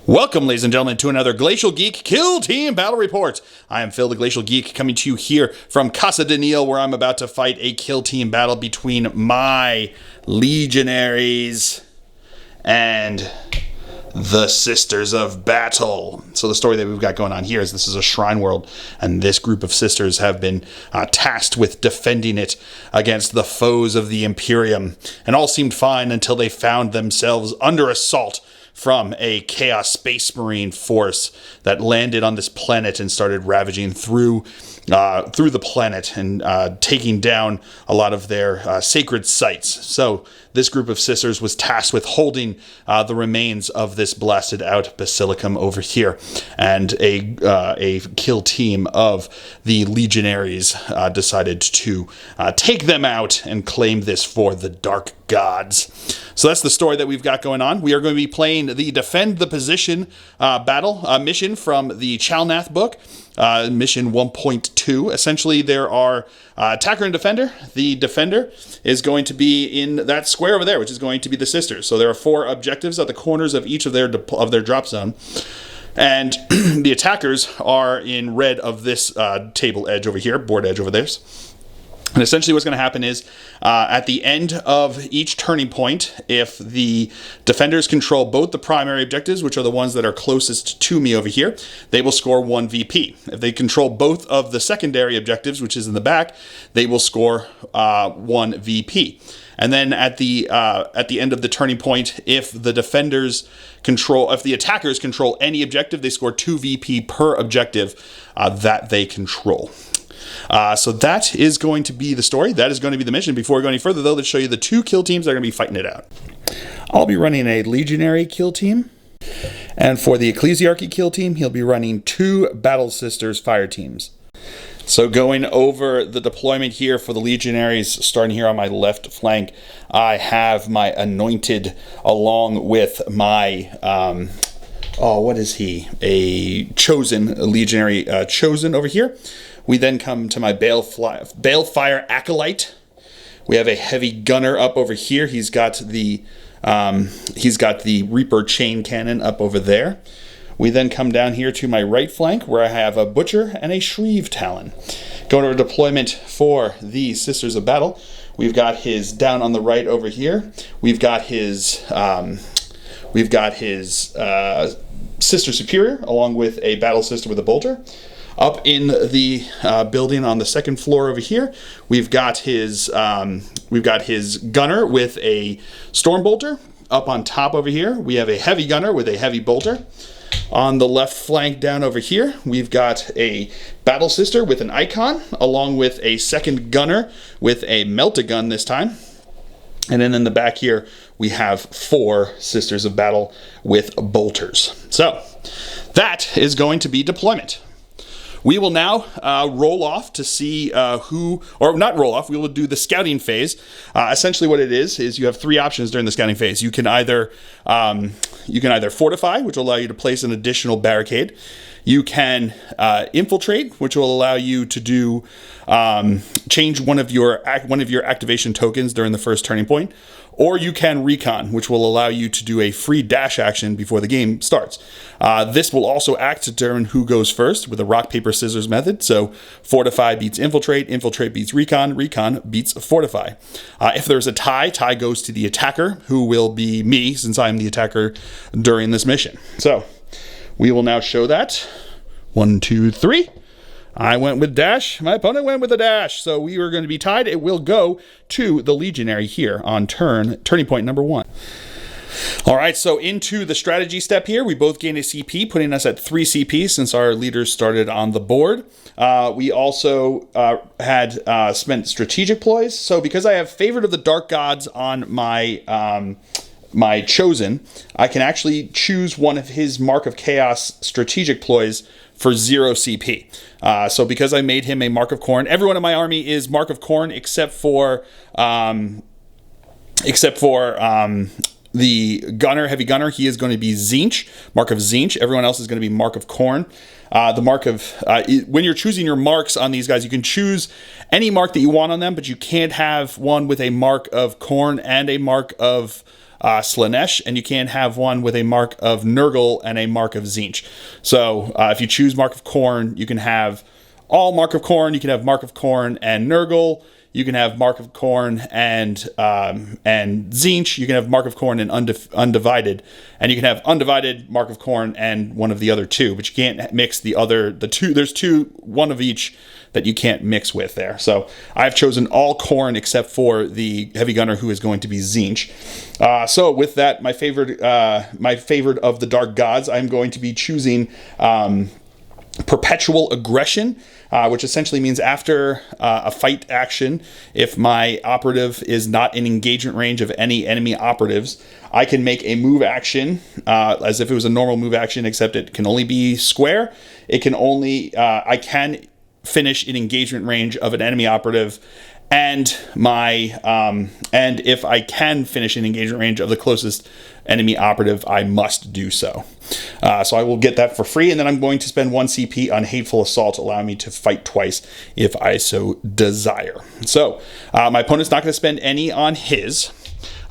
Welcome, ladies and gentlemen, to another Glacial Geek Kill Team Battle Report. I am Phil, the Glacial Geek, coming to you here from Casa de Neil, where I'm about to fight a kill team battle between my Legionaries and the Sisters of Battle. So the story that we've got going on here is this is a shrine world, and this group of sisters have been tasked with defending it against the foes of the Imperium. And all seemed fine until they found themselves under assault from a Chaos Space Marine force that landed on this planet and started ravaging through the planet and taking down a lot of their sacred sites. So this group of sisters was tasked with holding the remains of this blasted out basilicum over here, and a kill team of the Legionaries decided to take them out and claim this for the Dark Gods. So that's the story that we've got going on. We are going to be playing the Defend the Position battle mission from the Chalnath book, mission 1.2. Essentially, there are attacker and defender. The defender is going to be in that square over there, which is going to be the sisters. So there are 4 objectives at the corners of each of their drop zone. And the attackers are in red of this table edge over here, board edge over there. And essentially what's going to happen is, at the end of each turning point, if the defenders control both the primary objectives, which are the ones that are closest to me over here, they will score 1 VP. If they control both of the secondary objectives, which is in the back, they will score 1 VP. And then at the end of the turning point, if the attackers control any objective, they score 2 VP per objective that they control. So that is going to be the story. That is going to be the mission. Before we go any further, though, let's show you the 2 kill teams that are going to be fighting it out. I'll be running a Legionary kill team. And for the Ecclesiarchy kill team, he'll be running 2 Battle Sisters fire teams. So going over the deployment here for the Legionaries, starting here on my left flank, I have my Anointed along with my... what is he? A Legionary Chosen over here. We then come to my Balefire Acolyte. We have a heavy gunner up over here. He's got the Reaper chain cannon up over there. We then come down here to my right flank, where I have a Butcher and a Shreve Talon. Going over deployment for the Sisters of Battle, we've got his down on the right over here. We've got his Sister Superior along with a Battle Sister with a Bolter. Up in the building on the second floor over here, we've got his gunner with a storm bolter. Up on top over here, we have a heavy gunner with a heavy bolter. On the left flank down over here, we've got a battle sister with an icon, along with a second gunner with a melt-a-gun this time. And then in the back here, we have 4 Sisters of Battle with bolters. So that is going to be deployment. We will now roll off to see not roll off, we will do the scouting phase. Essentially what it is you have 3 options during the scouting phase. You can either fortify, which will allow you to place an additional barricade. You can infiltrate, which will allow you to do change one of your activation tokens during the first turning point. Or you can recon, which will allow you to do a free dash action before the game starts. This will also act to determine who goes first with a rock, paper, scissors method. So fortify beats infiltrate, infiltrate beats recon, recon beats fortify. If there's a tie goes to the attacker, who will be me, since I'm the attacker during this mission. So we will now show that. 1, 2, 3. I went with dash. My opponent went with a dash. So we are going to be tied. It will go to the Legionary here on turning point number 1. All right, so into the strategy step here. We both gained a CP, putting us at 3 CP since our leaders started on the board. We also had spent strategic ploys. So because I have Favorite of the Dark Gods on my Chosen, I can actually choose one of his Mark of Chaos strategic ploys for 0 CP. So because I made him a Mark of Khorne, everyone in my army is Mark of Khorne except for the gunner, heavy gunner. He is going to be Tzeentch, Mark of Tzeentch. Everyone else is going to be Mark of Khorne. When you're choosing your marks on these guys, you can choose any mark that you want on them, but you can't have one with a Mark of Khorne and a Mark of Slanesh, and you can't have one with a mark of Nurgle and a mark of Tzeentch. So if you choose Mark of Khorne, you can have all Mark of Khorne. You can have Mark of Khorne and Nurgle. You can have Mark of Khorne and Tzeentch. You can have Mark of Khorne and Undivided, and you can have Undivided, Mark of Khorne, and one of the other two. But you can't mix the two. There's one of each that you can't mix with there. So I've chosen all Khorne except for the heavy gunner, who is going to be Tzeentch. So with that, my favorite of the Dark Gods, I'm going to be choosing Perpetual Aggression, which essentially means after a fight action, if my operative is not in engagement range of any enemy operatives, I can make a move action as if it was a normal move action, except it can only be square. It can only, I can finish in engagement range of an enemy operative, and and if I can finish in engagement range of the closest enemy operative, I must do so. So I will get that for free, and then I'm going to spend 1 CP on Hateful Assault, allowing me to fight twice if I so desire. So my opponent's not going to spend any on his.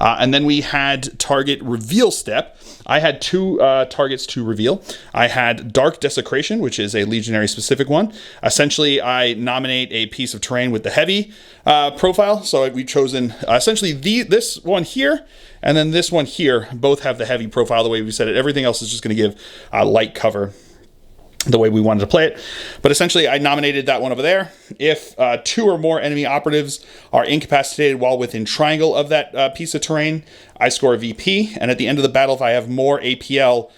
And then we had target reveal step. I had 2 targets to reveal. I had Dark Desecration, which is a Legionary specific one. Essentially, I nominate a piece of terrain with the heavy profile. So we've chosen essentially this one here and then this one here. Both have the heavy profile the way we said it. Everything else is just going to give light cover the way we wanted to play it. But essentially, I nominated that one over there. If 2 or more enemy operatives are incapacitated while within triangle of that piece of terrain, I score a VP. And at the end of the battle, if I have more APL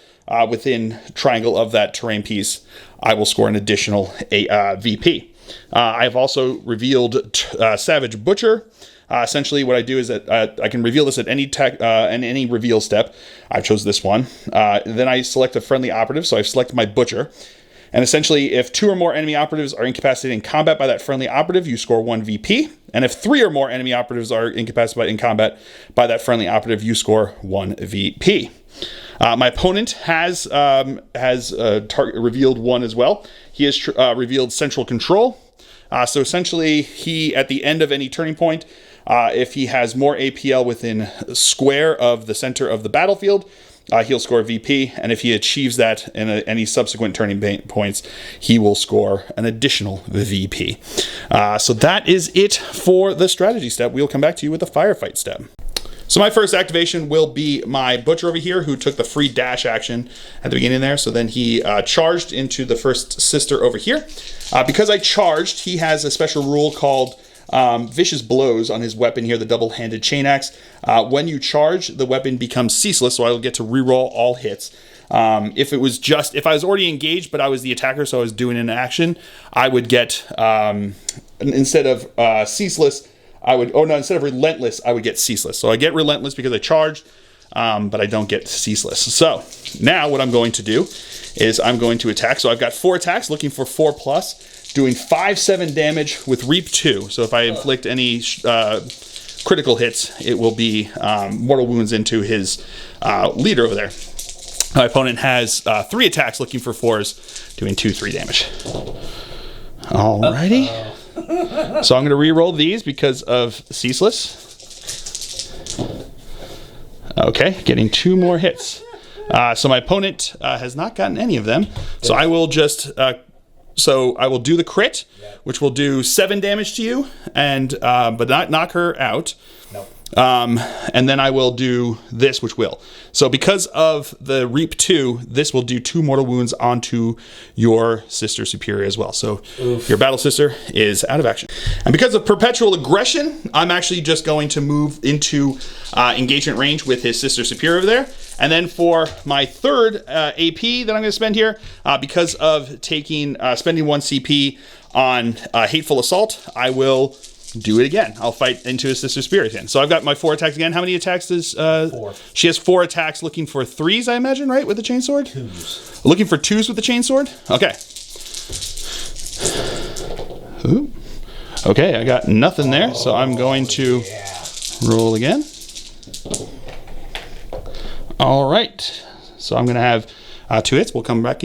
within triangle of that terrain piece, I will score an additional VP. I've also revealed Savage Butcher. Essentially, what I do is that I can reveal this at any reveal step. I've chose this one. Then I select a friendly operative, so I've selected my Butcher. And essentially, if 2 or more enemy operatives are incapacitated in combat by that friendly operative, you score 1 VP. And if 3 or more enemy operatives are incapacitated in combat by that friendly operative, you score 1 VP. My opponent has revealed one as well. He has revealed Central Control. So essentially, he, at the end of any turning point, if he has more APL within square of the center of the battlefield, he'll score VP. And if he achieves that in any subsequent turning points, he will score an additional VP. So that is it for the strategy step. We'll come back to you with the firefight step. So my first activation will be my Butcher over here, who took the free dash action at the beginning there. So then he charged into the first sister over here. Because I charged, he has a special rule called Vicious Blows on his weapon here, the double-handed chain axe. When you charge, the weapon becomes ceaseless, so I will get to reroll all hits. If I was already engaged, but I was the attacker, so I was doing an action, I would get, instead of ceaseless, instead of relentless, I would get ceaseless. So I get relentless because I charged, but I don't get ceaseless. So now what I'm going to do is I'm going to attack. So I've got 4 attacks, looking for 4+, doing 5/7 damage with Reap 2. So if I inflict any critical hits, it will be mortal wounds into his leader over there. My opponent has 3 attacks, looking for 4s, doing 2/3 damage. Alrighty. So I'm going to re-roll these because of ceaseless. Okay, getting 2 more hits. So my opponent has not gotten any of them. So I will just, I will do the crit, which will do 7 damage to you, and but not knock her out. Nope. And then I will do this, which will. So because of the Reap 2, this will do 2 mortal wounds onto your sister superior as well. So your battle sister is out of action. And because of Perpetual Aggression, I'm actually just going to move into engagement range with his sister superior over there. And then for my third AP that I'm going to spend here, because of spending 1 CP on Hateful Assault, I will do it again. I'll fight into his sister spirit again. So I've got my 4 attacks again. How many attacks does 4? She has 4 attacks, looking for 3s, I imagine, right, with the chainsword? 2s. Looking for 2s with the chainsword? Okay. Ooh. Okay, I got nothing there, so I'm going to roll again. All right. So I'm going to have 2 hits. We'll come back.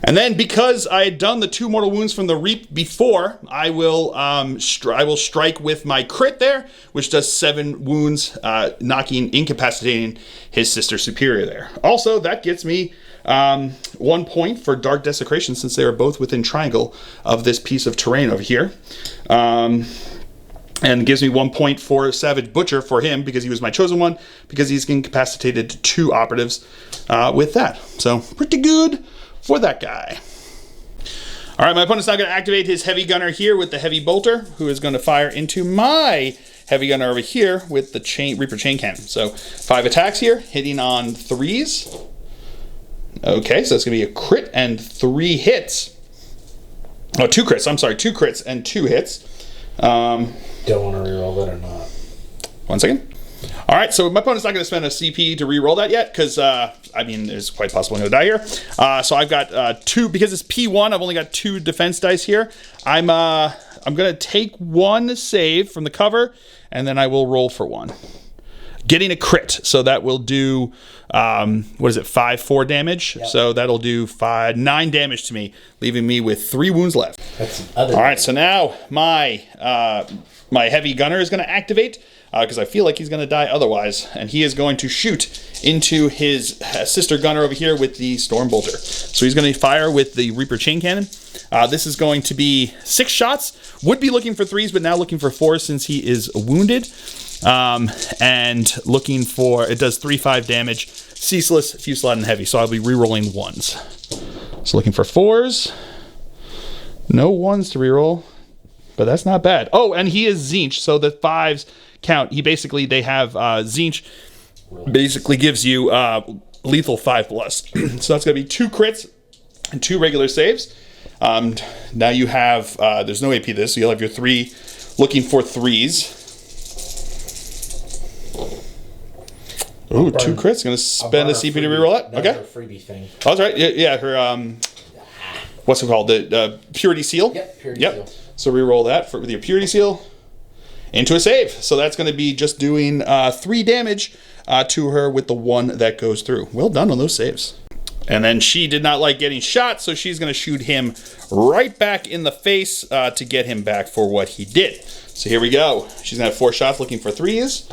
And And then because I had done the 2 mortal wounds from the Reap before, I will strike with my crit there, which does 7 wounds, incapacitating his sister superior there. Also, that gets me 1 point for Dark Desecration since they are both within triangle of this piece of terrain over here. And gives me 1 point for Savage Butcher for him because he was my chosen one, because he's incapacitated 2 operatives with that. So pretty good for that guy. All right, my opponent's now going to activate his heavy gunner here with the heavy bolter, who is going to fire into my heavy gunner over here with the Reaper chain cannon. So 5 attacks here, hitting on 3s. Okay, so it's going to be a crit and 3 hits. Oh, 2 crits. I'm sorry, 2 crits and 2 hits. Don't want to reroll that or not. 1 second. All right, so my opponent's not going to spend a CP to re-roll that yet, because, I mean, it's quite possible I'm going to die here. So I've got 2, because it's P1, I've only got 2 defense dice here. I'm going to take 1 save from the cover, and then I will roll for 1. Getting a crit, so that will do, 5-4 damage? Yep. So that'll do 9 damage to me, leaving me with 3 wounds left. That's the other All right, so now my heavy gunner is going to activate, because I feel like he's going to die otherwise, and he is going to shoot into his sister gunner over here with the Storm Bolter. So he's going to fire with the Reaper Chain Cannon. This is going to be 6 shots. Would be looking for 3s, but now looking for 4 since he is wounded. And looking for, it does 3-5 damage, ceaseless, fusillade, and heavy. So I'll be re-rolling 1s. So looking for 4s. No 1s to re-roll, but that's not bad. Oh, and he is Tzeentch, so the 5s count. They have Tzeentch basically gives you lethal 5+. So that's going to be 2 crits and 2 regular saves. Now you have, there's no AP this, so you'll have your 3 looking for 3s. Ooh, 2 crits. Going to spend a CP to reroll it. Okay. Freebie thing. Oh, that's right. Yeah, her, what's it called? The Purity Seal? Yep, Purity Seal. So reroll that with your Purity Seal into a save. So that's going to be just doing 3 damage to her with the 1 that goes through. Well done on those saves. And then she did not like getting shot, so she's going to shoot him right back in the face to get him back for what he did. So here we go. She's going to have 4 shots looking for 3s.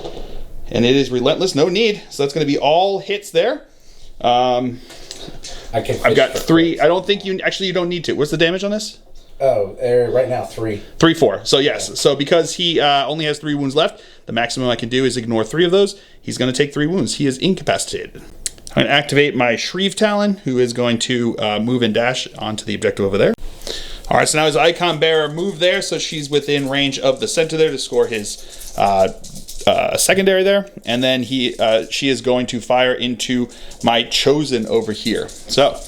And it is relentless, no need. So that's going to be all hits there. I've got 3. I don't think you don't need to. What's the damage on this? Oh, right now 3. 3, 4. So yes. So because he only has 3 wounds left, the maximum I can do is ignore 3 of those. He's going to take 3 wounds. He is incapacitated. I'm going to activate my Shreve Talon, who is going to move and dash onto the objective over there. All right, so now his Icon Bearer moved there, so she's within range of the center there to score his secondary there. And then she is going to fire into my Chosen over here. So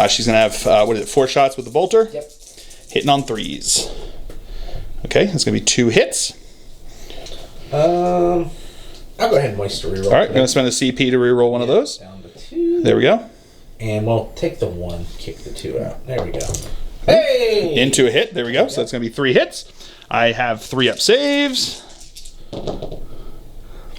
she's going to have, 4 shots with the bolter? Yep. Hitting on 3s. Okay, that's going to be 2 hits. I'll go ahead and waste a reroll. All right, going to spend a CP to reroll one of those. Down to 2. There we go. And we'll take the 1, kick the 2 out. There we go. Hey! Into a hit. There we go. So that's going to be 3 hits. I have 3 up saves. Oh,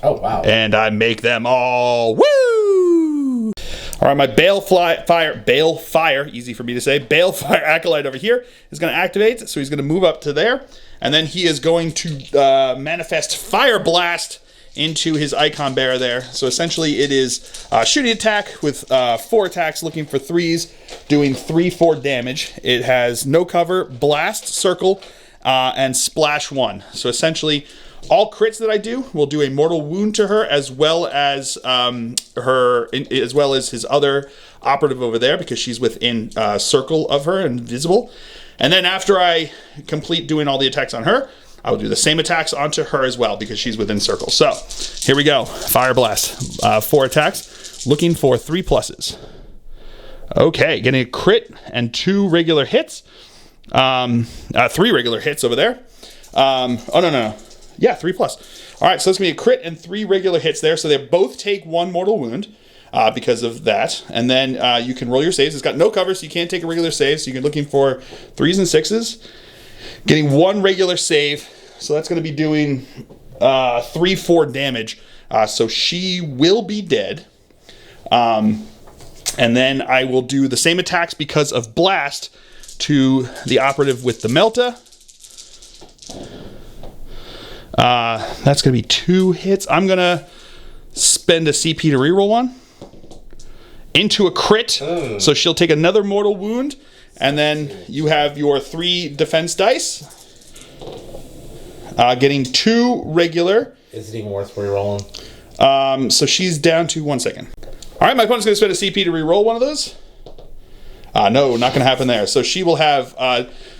wow. And I make them all. Woo! All right, my Balefire, easy for me to say, Balefire Acolyte over here is going to activate. So he's going to move up to there. And then he is going to manifest Fire Blast into his Icon Bearer there. So essentially it is shooting attack with 4 attacks looking for 3s, doing 3-4 damage. It has no cover, blast, circle, and splash 1. So essentially all crits that I do will do a mortal wound to her, as well as his other operative over there, because she's within circle of her and visible. And then after I complete doing all the attacks on her, I will do the same attacks onto her as well, because she's within circle. So here we go. Fire Blast. 4 attacks. Looking for 3 pluses. Okay, getting a crit and 2 regular hits. 3 regular hits over there. Oh, no. Yeah, 3 plus. All right, so that's going to be a crit and 3 regular hits there. So they both take 1 mortal wound because of that. And then you can roll your saves. It's got no cover, so you can't take a regular save. So you're looking for 3s and 6s. Getting 1 regular save, so that's going to be doing 3-4 damage. So she will be dead. And then I will do the same attacks because of Blast to the operative with the Melta. That's going to be 2 hits. I'm going to spend a CP to reroll one. Into a crit. So she'll take another mortal wound. And then you have your 3 defense dice. Getting 2 regular. Is it even worth rerolling? So she's down to 1 second. All right, my opponent's going to spend a CP to reroll one of those. No, not going to happen there. So she will have...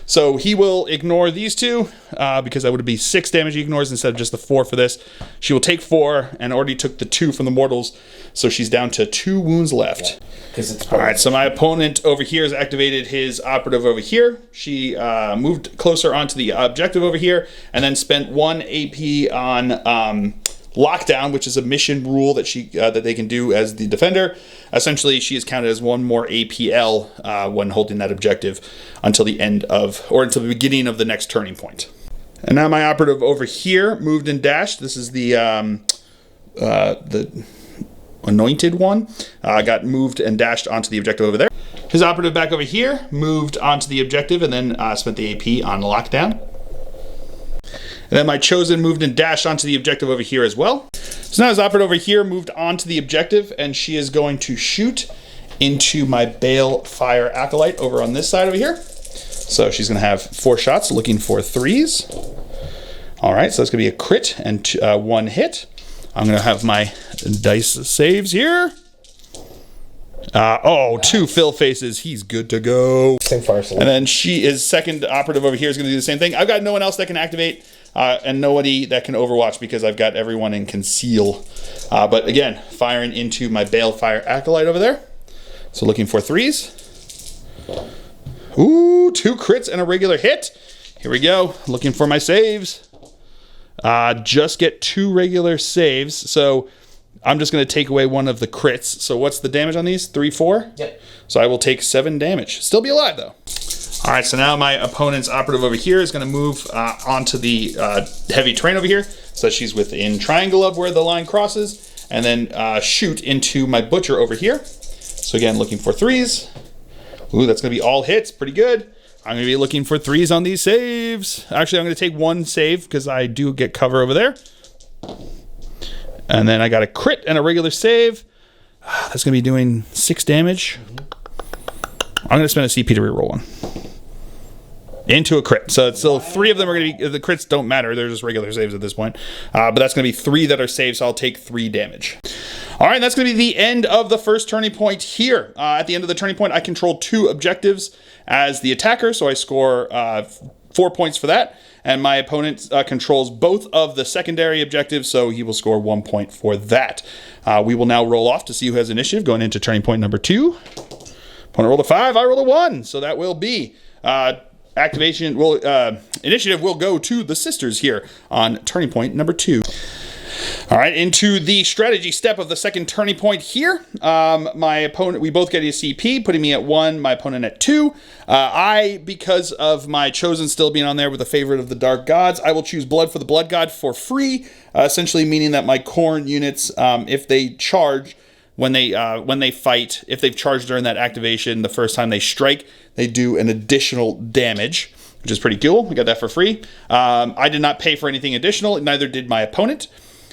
so he will ignore these 2, because that would be 6 damage he ignores instead of just the 4 for this. She will take 4 and already took the 2 from the mortals. So she's down to 2 wounds left. Yeah, all right, so my opponent over here has activated his operative over here. She moved closer onto the objective over here and then spent 1 AP on... Lockdown, which is a mission rule that that they can do as the defender. Essentially, she is counted as 1 more APL when holding that objective until the end of, or until the beginning of the next turning point. And now my operative over here moved and dashed. This is the anointed one. Got moved and dashed onto the objective over there. His operative back over here moved onto the objective and then spent the AP on lockdown. And then my chosen moved and dashed onto the objective over here as well. So now his operative over here moved onto the objective, and she is going to shoot into my Balefire Acolyte over on this side over here. So she's going to have 4 shots, looking for 3s. All right, so that's going to be a crit and 1 hit. I'm going to have my dice saves here. 2 fill faces. He's good to go. Same fire solution. And then she is second operative over here is going to do the same thing. I've got no one else that can activate. And nobody that can overwatch because I've got everyone in conceal. But again, firing into my Balefire Acolyte over there. So looking for 3s. Ooh, 2 crits and a regular hit. Here we go. Looking for my saves. Just get 2 regular saves. So I'm just going to take away 1 of the crits. So what's the damage on these? 3, 4? Yep. So I will take 7 damage. Still be alive though. All right, so now my opponent's operative over here is going to move onto the heavy terrain over here. So she's within triangle of where the line crosses. And then shoot into my butcher over here. So again, looking for 3s. Ooh, that's going to be all hits. Pretty good. I'm going to be looking for 3s on these saves. Actually, I'm going to take 1 save because I do get cover over there. And then I got a crit and a regular save. That's going to be doing 6 damage. I'm going to spend a CP to reroll 1. Into a crit. So it's still 3 of them are going to be, the crits don't matter. They're just regular saves at this point. But that's going to be 3 that are saved, so I'll take 3 damage. All right, that's going to be the end of the first turning point here. At the end of the turning point, I control 2 objectives as the attacker, so I score 4 points for that. And my opponent controls both of the secondary objectives, so he will score 1 point for that. We will now roll off to see who has initiative going into turning point number 2. Opponent rolled a 5, I rolled a 1, so that will be... initiative will go to the sisters here on turning point number 2. All right, into the strategy step of the second turning point here. My opponent, we both get a CP, putting me at 1, my opponent at 2. Because of my chosen still being on there with a favorite of the Dark Gods, I will choose Blood for the Blood God for free, essentially meaning that my Khorne units, if they charge, when they fight, if they've charged during that activation, the first time they strike, they do an additional damage, which is pretty cool. We got that for free. I did not pay for anything additional, neither did my opponent.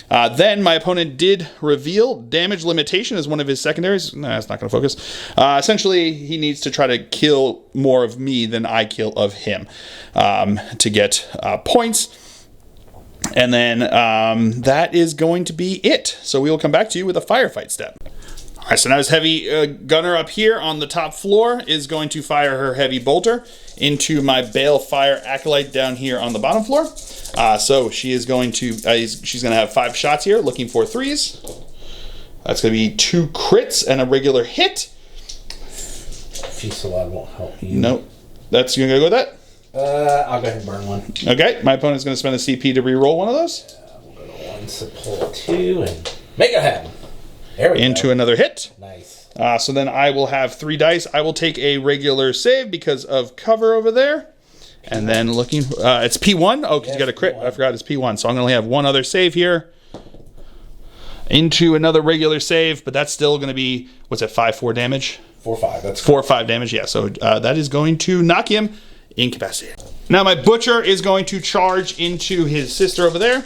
Then my opponent did reveal damage limitation as one of his secondaries. No, that's not going to focus. Essentially, he needs to try to kill more of me than I kill of him to get points. And then that is going to be it. So we will come back to you with a firefight step. All right, so now his heavy gunner up here on the top floor is going to fire her heavy bolter into my Balefire Acolyte down here on the bottom floor. So she is going to, she's going to have 5 shots here, looking for 3s. That's going to be 2 crits and a regular hit. Feast Salad won't help you. Nope. That's, you're going to go with that? I'll go ahead and burn 1. Okay, my opponent's going to spend a CP to re-roll one of those. We'll go to 1, so pull 2, and make it happen. There we go. Into another hit. Nice. So then I will have 3 dice. I will take a regular save because of cover over there. And then looking, it's P1. Oh, because you got a crit. P1. I forgot it's P1. So I'm going to only have 1 other save here. into another regular save, but that's still going to be, what's that, 5-4 damage? 4-5. That's 4 or 5 damage, yeah. So that is going to knock him incapacitated. Now my butcher is going to charge into his sister over there.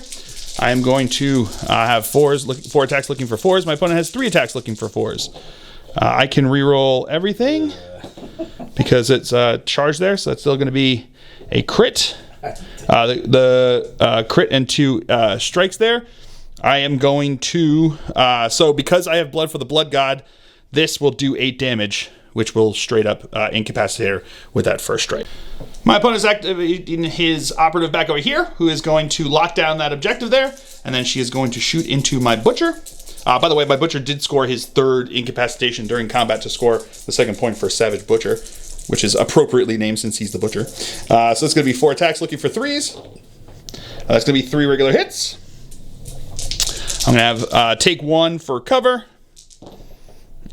I am going to have 4 attacks looking for 4s. My opponent has 3 attacks looking for 4s. I can reroll everything because it's charged there, so that's still going to be a crit. The crit and 2 strikes there. I am going to, so because I have blood for the blood god, this will do 8 damage, which will straight up incapacitate her with that first strike. My opponent's activating his operative back over here, who is going to lock down that objective there, and then she is going to shoot into my butcher. By the way, my butcher did score his 3rd incapacitation during combat to score the 2nd point for Savage Butcher, which is appropriately named since he's the butcher. So it's going to be 4 attacks looking for 3s. That's going to be 3 regular hits. I'm going to have take 1 for cover,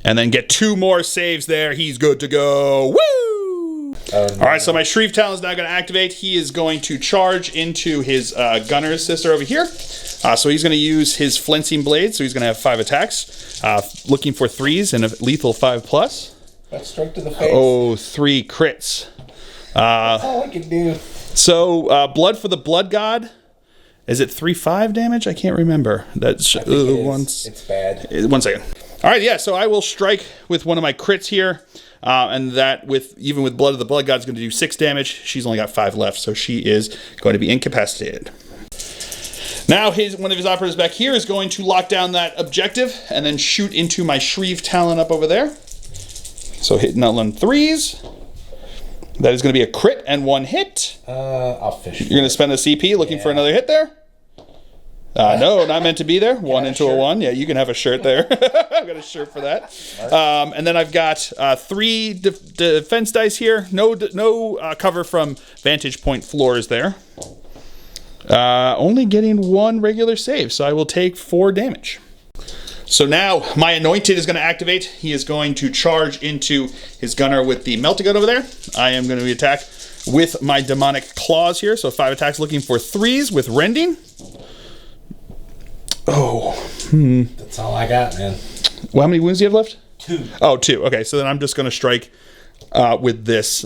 and then get 2 more saves there. He's good to go. Woo! All right, so my Shrieve Talon is now going to activate. He is going to charge into his gunner's sister over here. So he's going to use his Flencing Blade, so he's going to have 5 attacks, looking for 3s and a lethal 5+. That's straight to the face. Oh, 3 crits. That's all I can do. So blood for the blood god. Is it 3-5 damage? I can't remember. That's it's bad. 1 second. All right, yeah. So I will strike with one of my crits here, and that even with blood of the blood god is going to do 6 damage. She's only got 5 left, so she is going to be incapacitated. Now one of his operatives back here is going to lock down that objective and then shoot into my Shrieve Talon up over there. So hitting on 3s. That is going to be a crit and 1 hit. I'll fish. You're going to spend a CP looking for another hit there? No, not meant to be there. 1 into a 1. Yeah, you can have a shirt there. I've got a shirt for that. And then I've got 3 defense dice here. No cover from vantage point floors there. Only getting 1 regular save, so I will take 4 damage. So now my Anointed is going to activate. He is going to charge into his gunner with the Melting Gun over there. I am going to attack with my Demonic Claws here. So 5 attacks looking for 3s with Rending. Oh. That's all I got, man. Well, how many wounds do you have left? 2. Oh, 2. Okay, so then I'm just going to strike with this,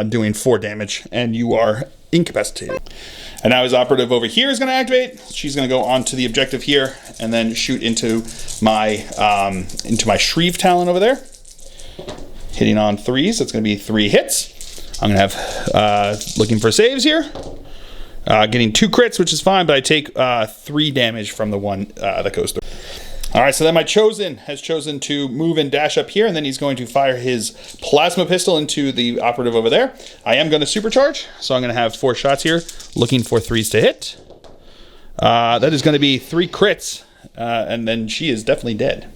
doing 4 damage, and you are incapacitated. And now his operative over here is going to activate. She's going to go onto the objective here and then shoot into my Shrieve Talon over there. Hitting on 3s. That's going to be 3 hits. I'm going to have looking for saves here. Getting 2 crits, which is fine, but I take 3 damage from the one that goes through. All right, so then my Chosen has chosen to move and dash up here, and then he's going to fire his plasma pistol into the operative over there. I am going to supercharge, so I'm going to have 4 shots here, looking for 3s to hit. That is going to be 3 crits, and then she is definitely dead.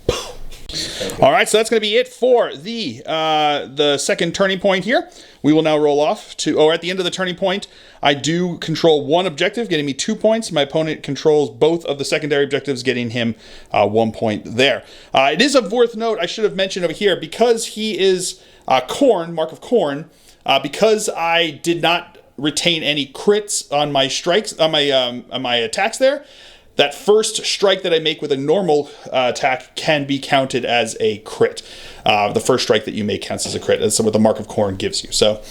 All right, so that's going to be it for the second turning point here. We will now roll off to, at the end of the turning point, I do control 1 objective, getting me 2 points. My opponent controls both of the secondary objectives, getting him 1 point there. It is of worth note, I should have mentioned over here, because he is Khorne, Mark of Khorne, because I did not retain any crits on my strikes, on my attacks there, that first strike that I make with a normal attack can be counted as a crit. The first strike that you make counts as a crit. That's what the Mark of Khorne gives you. So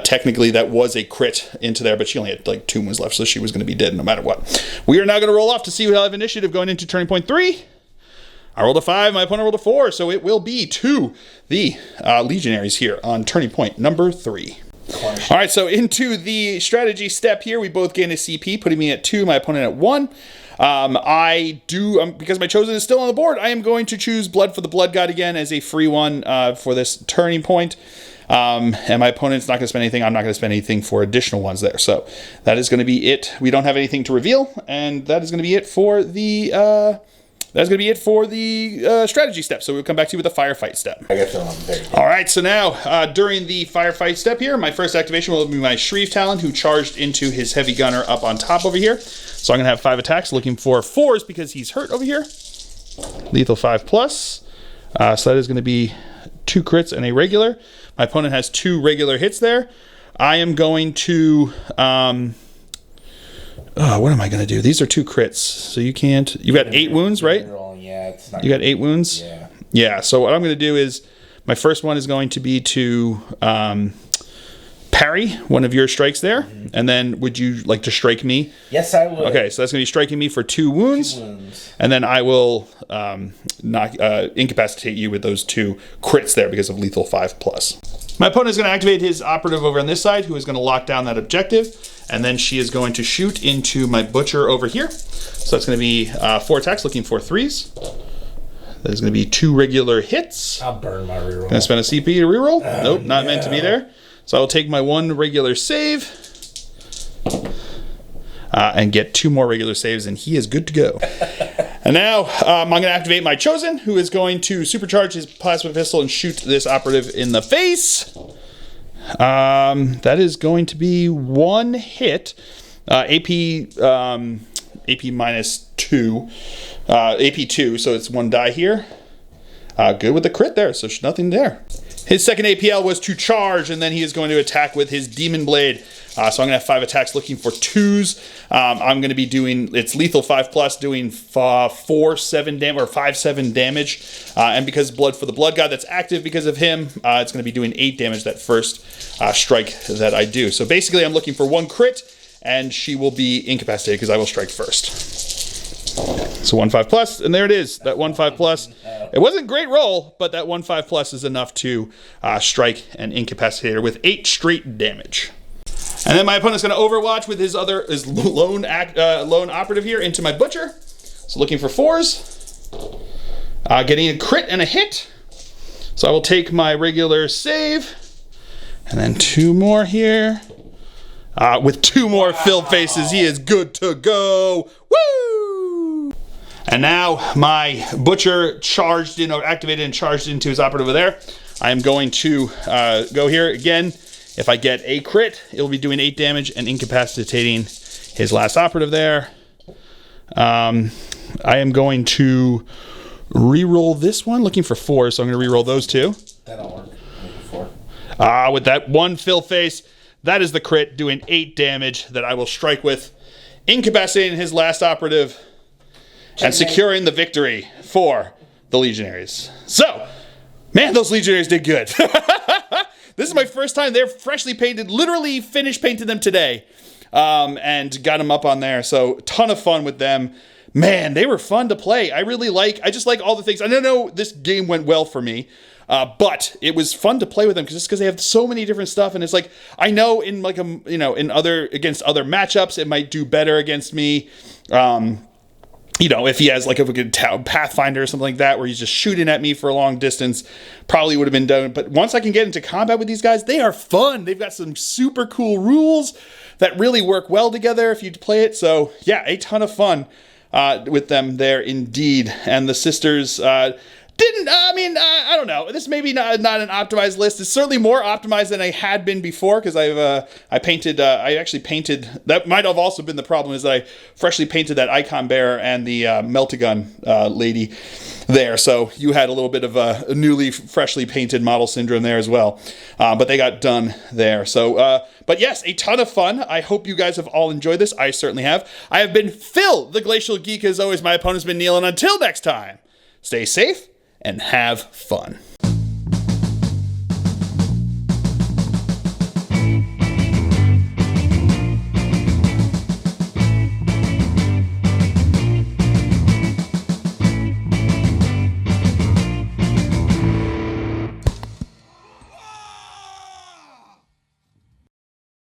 technically that was a crit into there, but she only had like 2 wounds left, so she was going to be dead no matter what. We are now going to roll off to see who will have initiative going into turning point 3. I rolled a 5, my opponent rolled a 4, so it will be to the Legionaries here on turning point number 3. All right, so into the strategy step here, we both gain a CP, putting me at 2, my opponent at 1. Because my Chosen is still on the board, I am going to choose Blood for the Blood God again as a free one for this turning point. And my opponent's not going to spend anything. I'm not going to spend anything for additional ones there. So that is going to be it. We don't have anything to reveal, and that is going to be it for the strategy step. So we'll come back to you with the firefight step. I guess I'm very good. All right, so now during the firefight step here, my first activation will be my Shrieve Talon, who charged into his heavy gunner up on top over here. So I'm going to have 5 attacks, looking for 4s because he's hurt over here. Lethal 5+. So that is going to be 2 crits and a regular. My opponent has 2 regular hits there. I am going to... what am I going to do? These are 2 crits, so you can't... You've got 8 wounds, right? Yeah. Yeah, it's not. You got 8 wounds? Yeah. Yeah, so what I'm going to do is, my first one is going to be to parry one of your strikes there. Mm-hmm. And then would you like to strike me? Yes, I would. Okay, so that's going to be striking me for 2 wounds. 2 wounds. And then I will incapacitate you with those 2 crits there because of lethal 5+. My opponent is going to activate his operative over on this side, who is going to lock down that objective. And then she is going to shoot into my butcher over here. So it's going to be 4 attacks, looking for 3s. There's going to be 2 regular hits. I'll burn my reroll. Going to spend a CP to reroll. Nope, not meant to be there. So I'll take my 1 regular save and get 2 more regular saves, and he is good to go. And now I'm going to activate my Chosen, who is going to supercharge his plasma pistol and shoot this operative in the face. That is going to be 1 hit. AP minus 2. AP 2, so it's 1 die here. Good with the crit there, so nothing there. His second APL was to charge, and then he is going to attack with his Demon Blade. So I'm going to have 5 attacks looking for 2s. I'm going to be doing, it's lethal 5+, doing 4/7 damage, or 5/7 damage. And because Blood for the Blood God that's active because of him, it's going to be doing 8 damage that first strike that I do. So basically I'm looking for 1 crit, and she will be incapacitated because I will strike first. So 1 5+, and there it is. That 1 5+. It wasn't a great roll, but that 1 5+ is enough to strike and incapacitate her with 8 straight damage. And then my opponent's going to overwatch with his lone operative here into my butcher. So looking for 4s, getting a crit and a hit. So I will take my regular save, and then 2 more here. With 2 more filled faces, he is good to go. Woo! And now my butcher charged in, or activated and charged into his operative over there. I am going to go here again. If I get a crit, it will be doing 8 damage and incapacitating his last operative there. I am going to re-roll this one, looking for 4, so I'm going to re-roll those 2. That'll work. With that 1 fill face, that is the crit, doing 8 damage that I will strike with, incapacitating his last operative, and securing the victory for the Legionaries. So, man, those Legionaries did good. This is my first time. They're freshly painted, literally finished painted them today, and got them up on there. So, ton of fun with them. Man, they were fun to play. I just like all the things. I don't know this game went well for me, but it was fun to play with them just because they have so many different stuff. And it's like, I know in like against other matchups, it might do better against me. If he has like a good Pathfinder or something like that, where he's just shooting at me for a long distance, probably would have been done. But once I can get into combat with these guys, they are fun. They've got some super cool rules that really work well together if you play it. So yeah, a ton of fun with them there indeed. And the sisters I don't know. This may be not an optimized list. It's certainly more optimized than I had been before, because I actually painted, that might have also been the problem, is that I freshly painted that icon bearer and the Meltagun lady there. So you had a little bit of a newly freshly painted model syndrome there as well. But they got done there. So, but yes, a ton of fun. I hope you guys have all enjoyed this. I certainly have. I have been Phil, the Glacial Geek. As always, my opponent's been Neil. And until next time, stay safe and have fun.